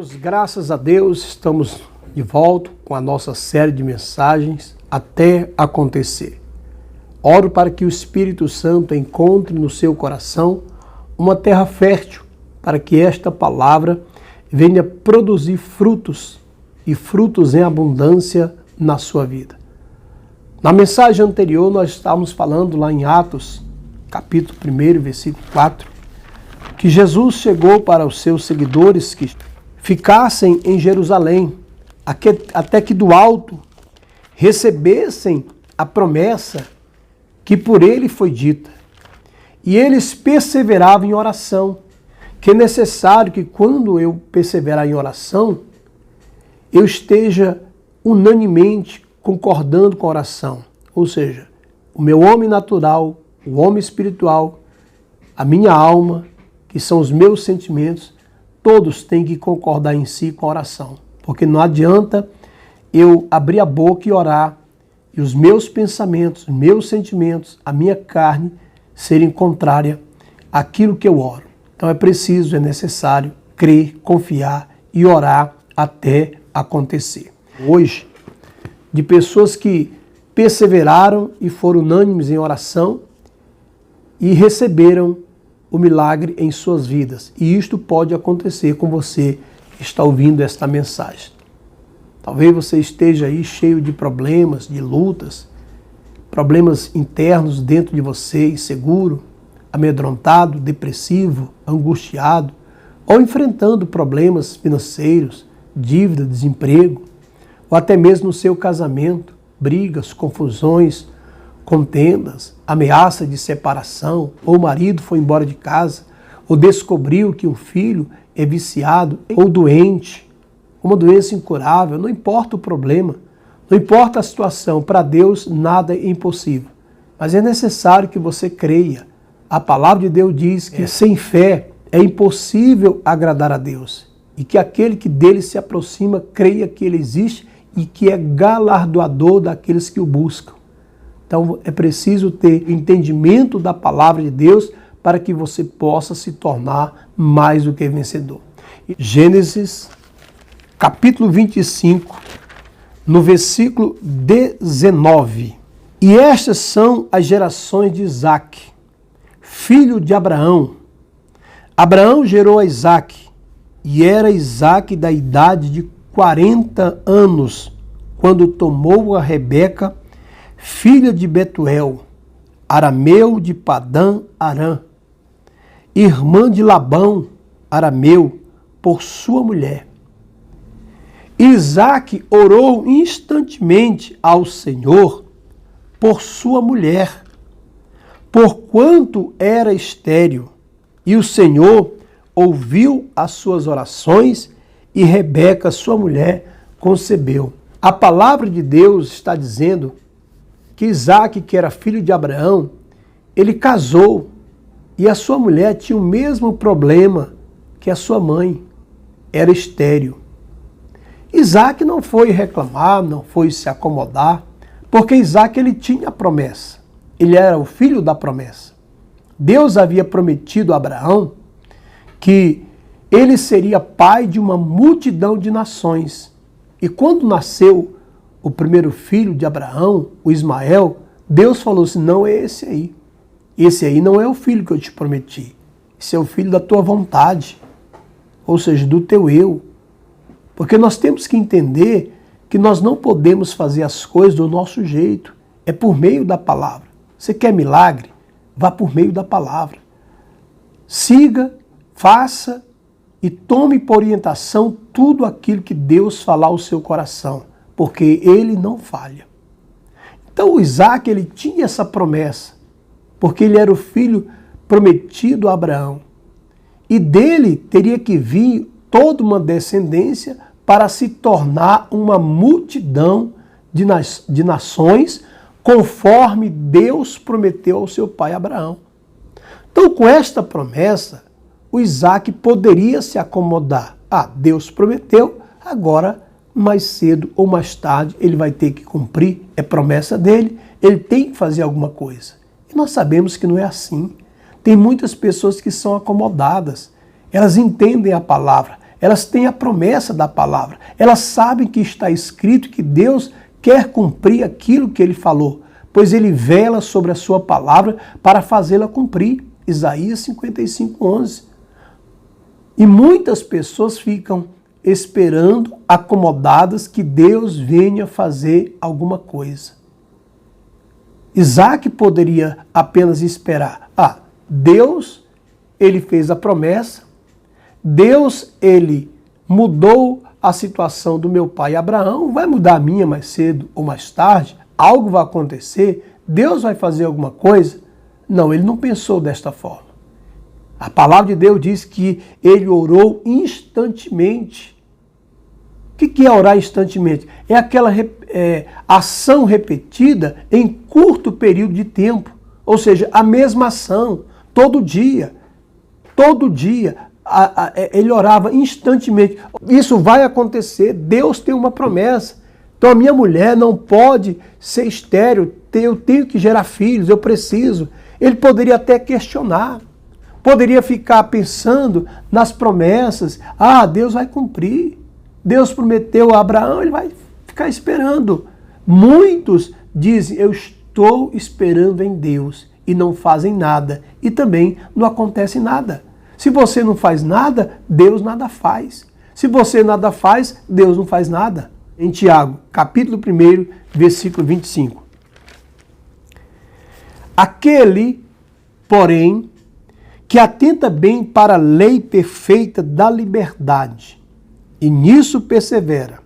Graças a Deus, estamos de volta com a nossa série de mensagens Até Acontecer. Oro para que o Espírito Santo encontre no seu coração uma terra fértil, para que esta palavra venha produzir frutos e frutos em abundância na sua vida. Na mensagem anterior, nós estávamos falando lá em Atos, capítulo 1, versículo 4, que Jesus chegou para os seus seguidores que ficassem em Jerusalém, até que do alto recebessem a promessa que por ele foi dita. E eles perseveravam em oração, que é necessário que quando eu perseverar em oração, eu esteja unanimemente concordando com a oração. Ou seja, o meu homem natural, o homem espiritual, a minha alma, que são os meus sentimentos, todos têm que concordar em si com a oração. Porque não adianta eu abrir a boca e orar e os meus pensamentos, os meus sentimentos, a minha carne serem contrárias àquilo que eu oro. Então é necessário crer, confiar e orar até acontecer. Hoje, de pessoas que perseveraram e foram unânimes em oração e receberam o milagre em suas vidas. E isto pode acontecer com você que está ouvindo esta mensagem. Talvez você esteja aí cheio de problemas, de lutas, problemas internos dentro de você, inseguro, amedrontado, depressivo, angustiado, ou enfrentando problemas financeiros, dívida, desemprego, ou até mesmo no seu casamento, brigas, confusões, contendas, ameaça de separação, ou o marido foi embora de casa, ou descobriu que um filho é viciado ou doente, uma doença incurável, não importa o problema, não importa a situação, para Deus nada é impossível. Mas é necessário que você creia. A palavra de Deus diz que sem fé é impossível agradar a Deus e que aquele que dele se aproxima creia que ele existe e que é galardoador daqueles que o buscam. Então é preciso ter entendimento da palavra de Deus para que você possa se tornar mais do que vencedor. Gênesis, capítulo 25, no versículo 19. E estas são as gerações de Isaque, filho de Abraão. Abraão gerou a Isaque, e era Isaque da idade de 40 anos, quando tomou a Rebeca, filha de Betuel, arameu de Padã Arã, irmã de Labão, arameu, por sua mulher. Isaque orou instantemente ao Senhor por sua mulher, porquanto era estéril, e o Senhor ouviu as suas orações e Rebeca, sua mulher, concebeu. A palavra de Deus está dizendo que Isaque, que era filho de Abraão, ele casou e a sua mulher tinha o mesmo problema que a sua mãe, era estéril. Isaque não foi reclamar, não foi se acomodar, porque Isaque ele tinha a promessa, ele era o filho da promessa. Deus havia prometido a Abraão que ele seria pai de uma multidão de nações. E quando nasceu o primeiro filho de Abraão, o Ismael, Deus falou assim, não é esse aí. Esse aí não é o filho que eu te prometi. Esse é o filho da tua vontade, ou seja, do teu eu. Porque nós temos que entender que nós não podemos fazer as coisas do nosso jeito. É por meio da palavra. Você quer milagre? Vá por meio da palavra. Siga, faça e tome por orientação tudo aquilo que Deus falar ao seu coração, porque ele não falha. Então o Isaque, ele tinha essa promessa, porque ele era o filho prometido a Abraão. E dele teria que vir toda uma descendência para se tornar uma multidão de nações, conforme Deus prometeu ao seu pai Abraão. Então, com esta promessa, o Isaque poderia se acomodar. Deus prometeu, agora, mais cedo ou mais tarde, ele vai ter que cumprir, é promessa dele, ele tem que fazer alguma coisa. E nós sabemos que não é assim. Tem muitas pessoas que são acomodadas, elas entendem a palavra, elas têm a promessa da palavra. Elas sabem que está escrito que Deus quer cumprir aquilo que ele falou, pois ele vela sobre a sua palavra para fazê-la cumprir. Isaías 55:11. E muitas pessoas ficam esperando, acomodadas, que Deus venha fazer alguma coisa. Isaac poderia apenas esperar. Deus, ele fez a promessa. Deus, ele mudou a situação do meu pai Abraão. Vai mudar a minha mais cedo ou mais tarde? Algo vai acontecer? Deus vai fazer alguma coisa? Não, ele não pensou desta forma. A palavra de Deus diz que ele orou instantemente. O que é orar instantemente? É aquela ação repetida em curto período de tempo. Ou seja, a mesma ação, todo dia. Todo dia ele orava instantemente. Isso vai acontecer, Deus tem uma promessa. Então a minha mulher não pode ser estéril, eu tenho que gerar filhos, eu preciso. Ele poderia até questionar, poderia ficar pensando nas promessas. Deus vai cumprir. Deus prometeu a Abraão, ele vai ficar esperando. Muitos dizem, eu estou esperando em Deus, e não fazem nada. E também não acontece nada. Se você não faz nada, Deus nada faz. Se você nada faz, Deus não faz nada. Em Tiago, capítulo 1, versículo 25. Aquele, porém, que atenta bem para a lei perfeita da liberdade, e nisso persevera,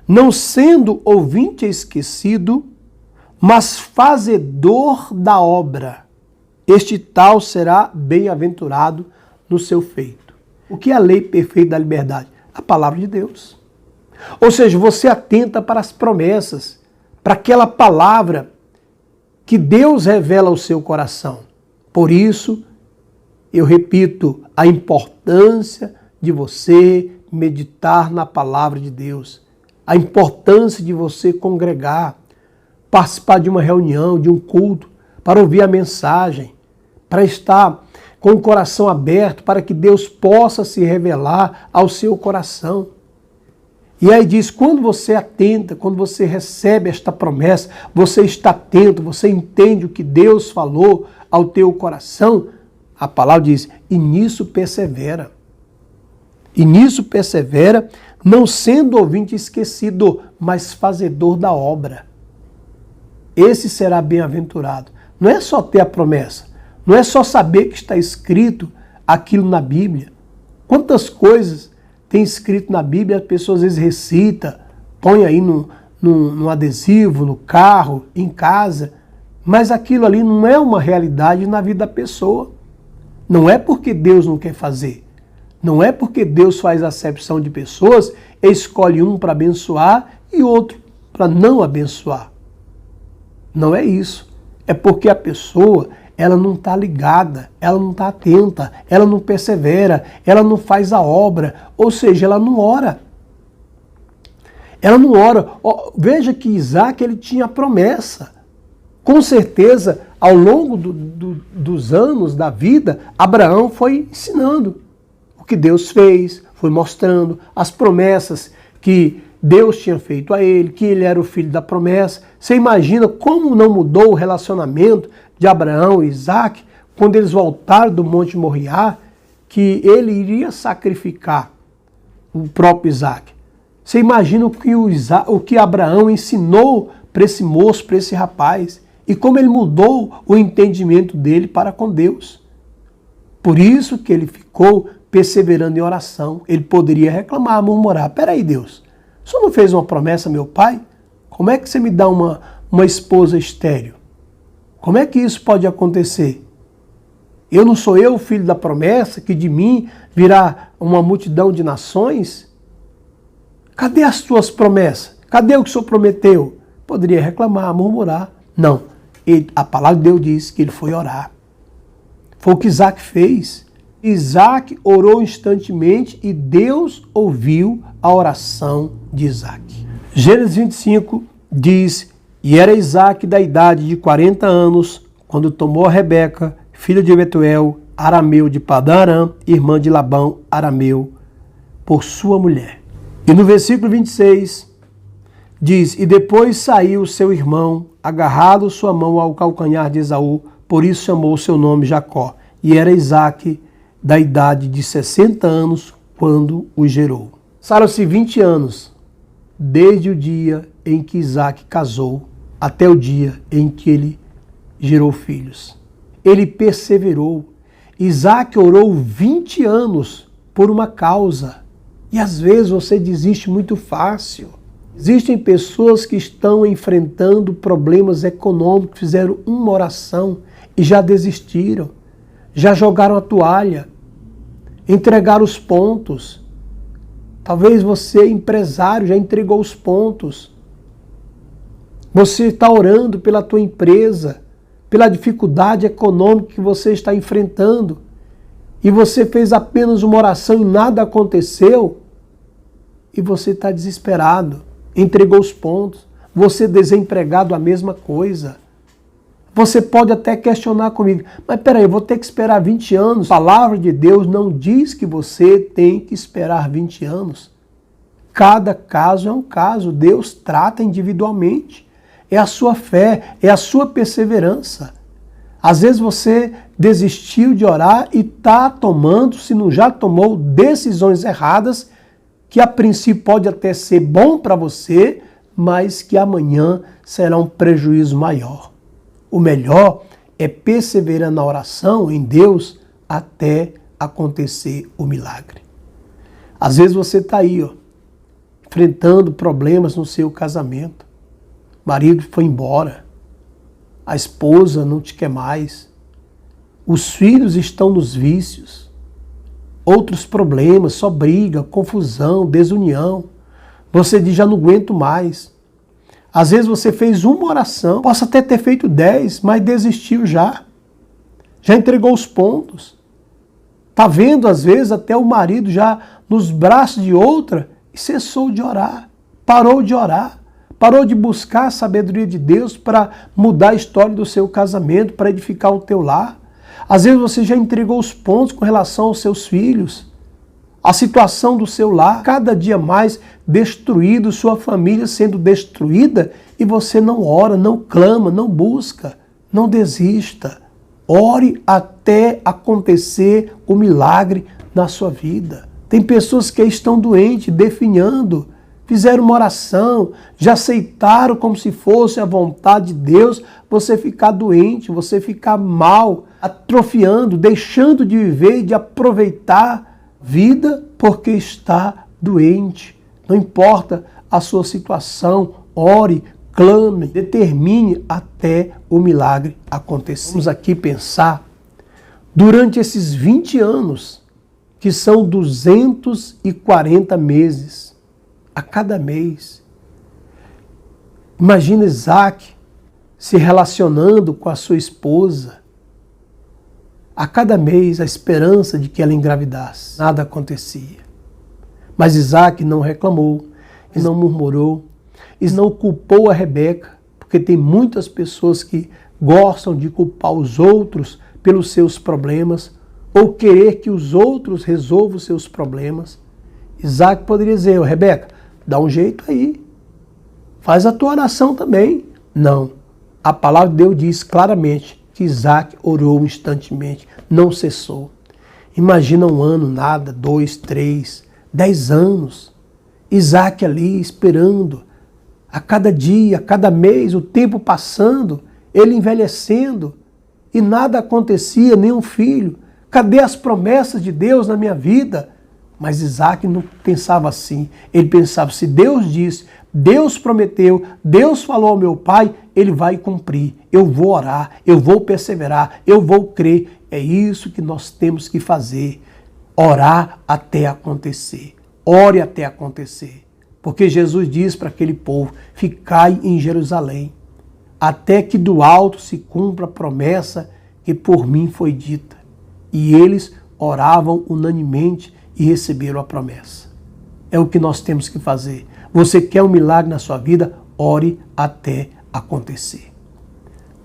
não sendo ouvinte esquecido, mas fazedor da obra, este tal será bem-aventurado no seu feito. O que é a lei perfeita da liberdade? A palavra de Deus. Ou seja, você atenta para as promessas, para aquela palavra que Deus revela ao seu coração. Por isso, eu repito, a importância de você meditar na palavra de Deus, a importância de você congregar, participar de uma reunião, de um culto, para ouvir a mensagem, para estar com o coração aberto, para que Deus possa se revelar ao seu coração. E aí diz, quando você atenta, quando você recebe esta promessa, você está atento, você entende o que Deus falou ao teu coração, a palavra diz, e nisso persevera. E nisso persevera, não sendo ouvinte esquecido, mas fazedor da obra. Esse será bem-aventurado. Não é só ter a promessa, não é só saber que está escrito aquilo na Bíblia. Quantas coisas tem escrito na Bíblia, a pessoa às vezes recita, põe aí no adesivo, no carro, em casa, mas aquilo ali não é uma realidade na vida da pessoa. Não é porque Deus não quer fazer. Não é porque Deus faz acepção de pessoas, escolhe um para abençoar e outro para não abençoar. Não é isso. É porque a pessoa, ela não está ligada, ela não está atenta, ela não persevera, ela não faz a obra, ou seja, ela não ora. Ela não ora. Veja que Isaac, ele tinha a promessa. Com certeza, ao longo dos anos da vida, Abraão foi ensinando o que Deus fez, foi mostrando as promessas que Deus tinha feito a ele, que ele era o filho da promessa. Você imagina como não mudou o relacionamento de Abraão e Isaac quando eles voltaram do Monte Moriá, que ele iria sacrificar o próprio Isaac. Você imagina o que Abraão ensinou para esse moço, para esse rapaz, e como ele mudou o entendimento dele para com Deus. Por isso que ele ficou perseverando em oração. Ele poderia reclamar, murmurar. Peraí, Deus, o senhor não fez uma promessa, meu pai? Como é que você me dá uma esposa estéril? Como é que isso pode acontecer? Eu não sou eu o filho da promessa, que de mim virá uma multidão de nações? Cadê as tuas promessas? Cadê o que o senhor prometeu? Poderia reclamar, murmurar. Não. A palavra de Deus diz que ele foi orar. Foi o que Isaac fez. Isaac orou instantemente e Deus ouviu a oração de Isaac. Gênesis 25 diz, e era Isaac da idade de 40 anos, quando tomou a Rebeca, filha de Betuel, arameu de Padã Arã, irmã de Labão, arameu, por sua mulher. E no versículo 26 diz: e depois saiu seu irmão, agarrado sua mão ao calcanhar de Esaú, por isso chamou seu nome Jacó. E era Isaque da idade de 60 anos quando o gerou. Passaram-se 20 anos, desde o dia em que Isaque casou até o dia em que ele gerou filhos. Ele perseverou. Isaque orou 20 anos por uma causa. E às vezes você desiste muito fácil. Existem pessoas que estão enfrentando problemas econômicos, fizeram uma oração e já desistiram, já jogaram a toalha, entregaram os pontos. Talvez você, empresário, já entregou os pontos. Você está orando pela tua empresa, pela dificuldade econômica que você está enfrentando, e você fez apenas uma oração e nada aconteceu, e você está desesperado, entregou os pontos. Você desempregado, a mesma coisa. Você pode até questionar comigo, mas peraí, eu vou ter que esperar 20 anos. A palavra de Deus não diz que você tem que esperar 20 anos. Cada caso é um caso, Deus trata individualmente. É a sua fé, é a sua perseverança. Às vezes você desistiu de orar e está tomando, se não já tomou, decisões erradas, que a princípio pode até ser bom para você, mas que amanhã será um prejuízo maior. O melhor é perseverar na oração em Deus até acontecer o milagre. Às vezes você está aí, enfrentando problemas no seu casamento. O marido foi embora, a esposa não te quer mais, os filhos estão nos vícios, outros problemas, só briga, confusão, desunião. Você diz, já não aguento mais. Às vezes você fez uma oração, possa até ter feito 10, mas desistiu já. Já entregou os pontos. Está vendo, às vezes, até o marido já nos braços de outra e cessou de orar, parou de orar. Parou de buscar a sabedoria de Deus para mudar a história do seu casamento, para edificar o teu lar. Às vezes você já entregou os pontos com relação aos seus filhos, a situação do seu lar, cada dia mais destruído, sua família sendo destruída, e você não ora, não clama, não busca, não desista. Ore até acontecer o milagre na sua vida. Tem pessoas que estão doentes, definhando, fizeram uma oração, já aceitaram como se fosse a vontade de Deus, você ficar doente, você ficar mal, atrofiando, deixando de viver e de aproveitar a vida porque está doente. Não importa a sua situação, ore, clame, determine até o milagre acontecer. Vamos aqui pensar, durante esses 20 anos, que são 240 meses, a cada mês. Imagina Isaque se relacionando com a sua esposa. A cada mês, a esperança de que ela engravidasse. Nada acontecia. Mas Isaque não reclamou, e não murmurou, e não culpou a Rebeca, porque tem muitas pessoas que gostam de culpar os outros pelos seus problemas, ou querer que os outros resolvam os seus problemas. Isaque poderia dizer, Rebeca, dá um jeito aí. Faz a tua oração também. Não. A palavra de Deus diz claramente que Isaque orou instantemente, não cessou. Imagina um ano, nada, 2, 3, 10 anos. Isaque ali esperando. A cada dia, a cada mês, o tempo passando, ele envelhecendo. E nada acontecia, nenhum filho. Cadê as promessas de Deus na minha vida? Mas Isaque não pensava assim. Ele pensava, se Deus disse, Deus prometeu, Deus falou ao meu pai, ele vai cumprir. Eu vou orar, eu vou perseverar, eu vou crer. É isso que nós temos que fazer. Orar até acontecer. Ore até acontecer. Porque Jesus diz para aquele povo, ficai em Jerusalém, até que do alto se cumpra a promessa que por mim foi dita. E eles oravam unanimemente e receberam a promessa. É o que nós temos que fazer. Você quer um milagre na sua vida? Ore até acontecer.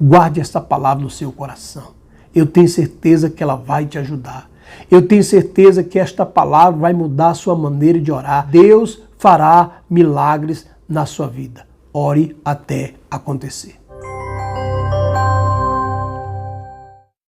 Guarde esta palavra no seu coração. Eu tenho certeza que ela vai te ajudar. Eu tenho certeza que esta palavra vai mudar a sua maneira de orar. Deus fará milagres na sua vida. Ore até acontecer.